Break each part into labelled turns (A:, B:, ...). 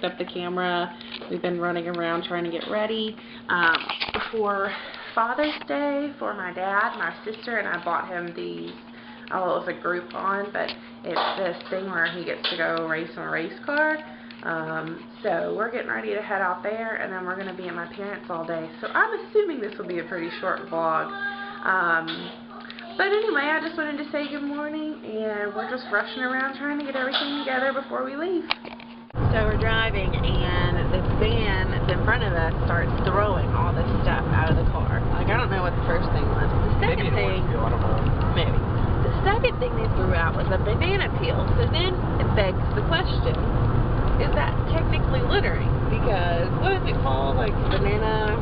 A: up the camera. We've been running around trying to get ready for Father's Day for my dad. My sister and I bought him these, oh, it was a Groupon, but it's this thing where he gets to go race on a race car. So we're getting ready to head out there, and then we're going to be at my parents' all day. So I'm assuming this will be a pretty short vlog. But anyway, I just wanted to say good morning, and we're just rushing around trying to get everything together before we leave. So we're driving, and this van that's in front of us starts throwing all this stuff out of the car. Like, I don't know what the first thing was. The second thing, maybe. The second thing they threw out was a banana peel. So then it begs the question, is that technically littering? Because, what is it called? Like, banana...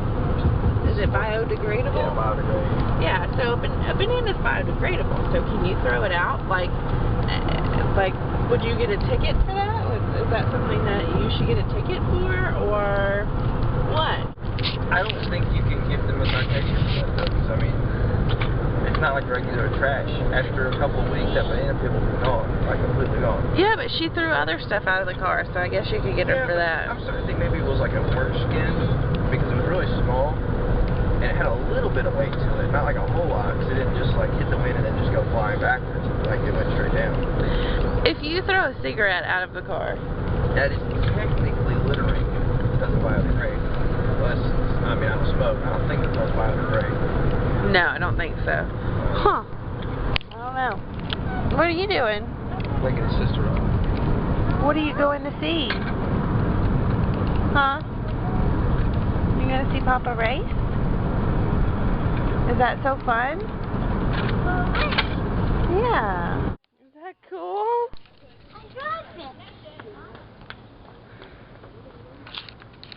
A: Is it biodegradable?
B: Yeah, biodegradable.
A: Yeah, so a banana is biodegradable. So can you throw it out? Like, would you get a ticket for that? Is that something that you should get a ticket for, or what?
B: I don't think you can give them a citation for that, though, because, I mean, it's not like regular trash. After a couple of weeks, that banana peel will be gone, like completely gone.
A: Yeah, but she threw other stuff out of the car, so I guess you could get her for that.
B: I'm starting to think maybe it was like an orange skin, because it was really small. And it had a little bit of weight to it, not like a whole lot, because it didn't just like hit the wind and then just go flying backwards, like it went straight down.
A: If you throw a cigarette out of the car,
B: that is technically littering. It doesn't biodegrade. Unless, I mean, I don't smoke. I don't think that those biodegrade.
A: No, I don't think so. Huh. I don't know. What are you doing?
B: Waking his sister up.
A: What are you going to see? Huh? You going to see Papa race? Is that so fun? Yeah. Is that cool?
C: I drive it.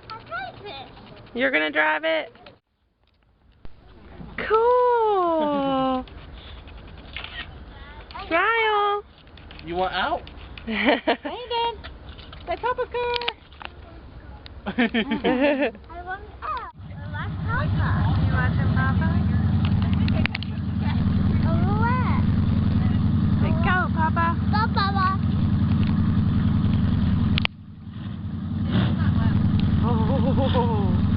C: I drive it.
A: You're going to drive it? Cool. Smile.
B: You want out?
A: Hey, Dad. Say Papa car.
C: I want out. I like Papa.
A: You watching Papa? Say go, Papa.
C: Go, Papa.
A: Oh.